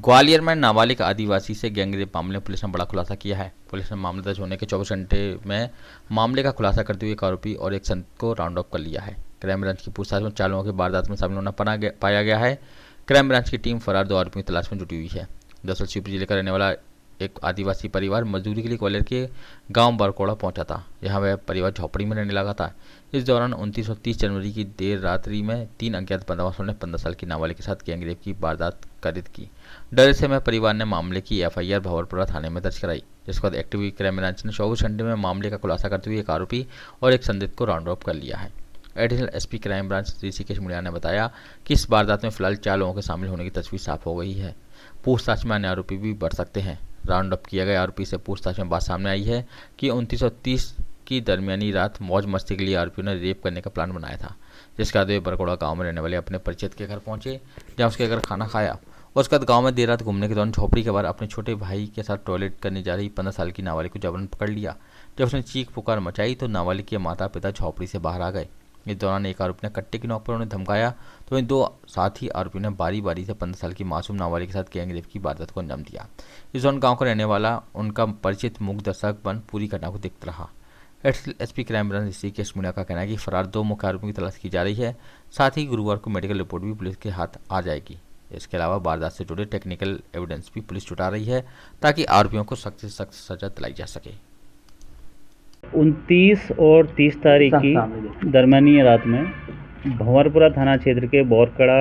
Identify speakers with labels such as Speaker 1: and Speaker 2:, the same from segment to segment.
Speaker 1: ग्वालियर में नाबालिग आदिवासी से गैंगरेप मामले में पुलिस ने बड़ा खुलासा किया है। पुलिस ने मामला दर्ज होने के 24 घंटे में मामले का खुलासा करते हुए एक आरोपी और एक संदिग्ध को राउंड अप कर लिया है। क्राइम ब्रांच की पूछताछ में 4 लोगों की वारदात में शामिल होना पाया गया है। क्राइम ब्रांच की टीम फरार 2 आरोपियों की तलाश में जुटी हुई है। दरअसल शिवपुरी जिले का रहने वाला एक आदिवासी परिवार मजदूरी के लिए ग्वालियर के गांव बरकोड़ा पहुंचा था। यहां वह परिवार झोपड़ी में रहने लगा था। इस दौरान 29 और 30 जनवरी की देर रात्रि में 3 अज्ञात बदमाशों ने 15 साल की नाबालिग के साथ गैंगरेप की वारदात कारित की। डर से परिवार ने मामले की एफआईआर भंवरपुरा थाने में दर्ज कराई, जिसके बाद एक्टिव क्राइम ब्रांच ने 24 घंटे में मामले का खुलासा करते हुए एक आरोपी और एक संदिग्ध को राउंड अप कर लिया है। Additional SP crime branch Rishikesh Mudiya ने बताया कि इस वारदात में फिलहाल 4 लोगों के शामिल होने की तस्वीर साफ हो गई है। पूछताछ में अन्य आरोपी भी बढ़ सकते हैं। राउंड अप किए गए आरोपी से पूछताछ में बात सामने आई है कि 29 और 30 की दरमियानी रात मौज मस्ती के लिए आरोपियों ने रेप करने का प्लान बनाया था, जिसके बाद वे बरकोड़ा गांव में रहने वाले अपने परिचित के घर पहुंचे, जहां उसके घर खाना खाया। उसके बाद गांव में देर रात घूमने के दौरान झोपड़ी के बाहर अपने छोटे भाई के साथ टॉयलेट करने जा रही 15 साल की नाबालिग को जबरन पकड़ लिया। जब उसने चीख पुकार मचाई तो नाबालिग के माता पिता झोपड़ी से बाहर आ गए। इस दौरान एक आरोपी ने कट्टे की नोक पर उन्हें धमकाया तो इन 2 साथी आरोपियों ने बारी बारी से 15 साल की मासूम नाबालिग के साथ गैंगरेप की वारदात को अंजाम दिया। इस दौरान गांव का रहने वाला उनका परिचित मूक दर्शक बन पूरी घटना को देखता रहा। एसपी क्राइम ब्रांच ऋषिकेश मुड़िया का कहना है कि फरार 2 मुख्य आरोपियों की तलाश की जा रही है। साथ ही गुरुवार को मेडिकल रिपोर्ट भी पुलिस के हाथ आ जाएगी। इसके अलावा वारदात से जुड़े टेक्निकल एविडेंस भी पुलिस जुटा रही है ताकि आरोपियों को सख्त से सख्त सजा दिलाई जा सके।
Speaker 2: 29 और 30 तारीख की दरमियानी रात में भंवरपुरा थाना क्षेत्र के बोरकड़ा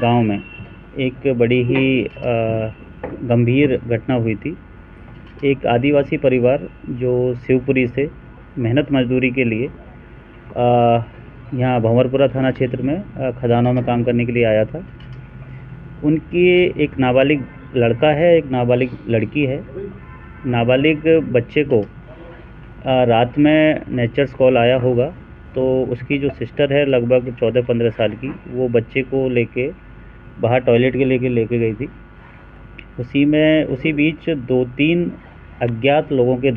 Speaker 2: गांव में एक बड़ी ही गंभीर घटना हुई थी। एक आदिवासी परिवार जो शिवपुरी से मेहनत मजदूरी के लिए यहाँ भंवरपुरा थाना क्षेत्र में खदानों में काम करने के लिए आया था। उनकी एक नाबालिग लड़का है, एक नाबालिग लड़की है। नाबालिग बच्चे को रात में नेचर्स कॉल आया होगा, तो उसकी जो सिस्टर है लगभग 14-15 साल की, वो बच्चे को लेके बाहर टॉयलेट के लेके गई थी। उसी बीच 2-3 अज्ञात लोगों के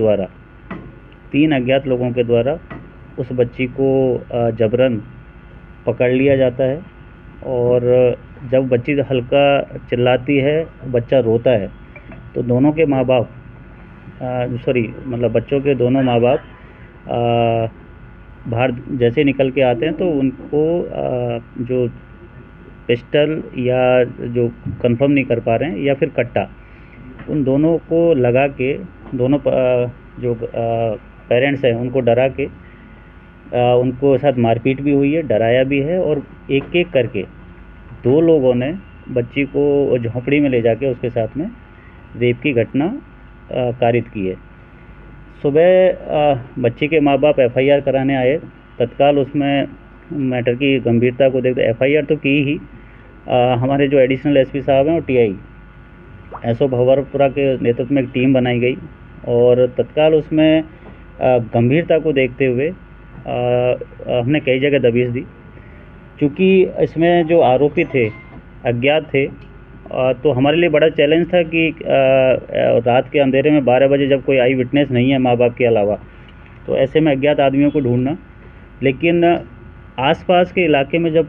Speaker 2: द्वारा उस बच्ची को जबरन पकड़ लिया जाता है और जब बच्ची हल्का चिल्लाती है, बच्चा रोता है, तो दोनों के माँ बाप बच्चों के दोनों माँ बाप बाहर जैसे निकल के आते हैं तो उनको जो पिस्टल या जो कंफर्म नहीं कर पा रहे हैं या फिर कट्टा, उन दोनों को लगा के दोनों जो पेरेंट्स हैं उनको डरा के उनको साथ मारपीट भी हुई है, डराया भी है और एक एक करके 2 लोगों ने बच्ची को झोंपड़ी में ले जाके उसके साथ में रेप की घटना कारित की है। सुबह बच्चे के माँ बाप एफआईआर कराने आए। तत्काल उसमें मैटर की गंभीरता को देखते एफआईआर तो की ही, हमारे जो एडिशनल एसपी साहब हैं और टीआई एसओ भंवरपुरा के नेतृत्व में एक टीम बनाई गई और तत्काल उसमें गंभीरता को देखते हुए हमने कई जगह दबिश दी। चूँकि इसमें जो आरोपी थे अज्ञात थे, तो हमारे लिए बड़ा चैलेंज था कि रात के अंधेरे में 12 बजे जब कोई आई विटनेस नहीं है माँ बाप के अलावा, तो ऐसे में अज्ञात आदमियों को ढूंढना। लेकिन आसपास के इलाके में जब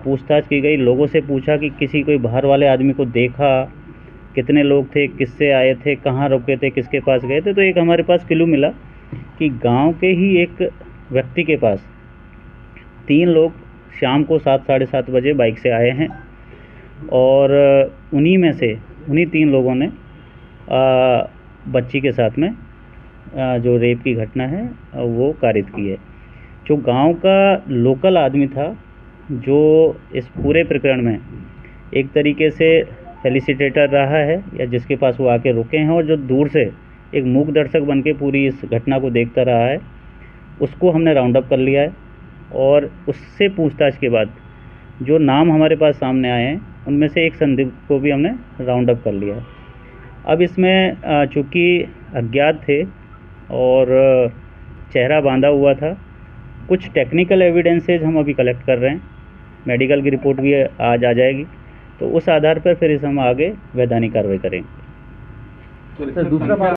Speaker 2: पूछताछ की गई, लोगों से पूछा कि किसी कोई बाहर वाले आदमी को देखा, कितने लोग थे, किससे आए थे, कहाँ रुके थे, किसके पास गए थे, तो एक हमारे पास क्लू मिला कि गांव के ही एक व्यक्ति के पास 3 लोग शाम को 7-7:30 बजे बाइक से आए हैं और उन्हीं 3 लोगों ने बच्ची के साथ में जो रेप की घटना है वो कारित की है। जो गांव का लोकल आदमी था, जो इस पूरे प्रकरण में एक तरीके से फेलिसिटेटर रहा है या जिसके पास वो आके रुके हैं और जो दूर से एक मूक दर्शक बन के पूरी इस घटना को देखता रहा है, उसको हमने राउंड अप कर लिया है और उससे पूछताछ के बाद जो नाम हमारे पास सामने आए हैं उनमें से एक संदिग्ध को भी हमने राउंड अप कर लिया है। अब इसमें चूँकि अज्ञात थे और चेहरा बांधा हुआ था, कुछ टेक्निकल एविडेंसेज हम अभी कलेक्ट कर रहे हैं। मेडिकल की रिपोर्ट भी आज आ जाएगी, तो उस आधार पर फिर हम आगे वैधानिक कार्रवाई करेंगे।
Speaker 3: सर, दूसरा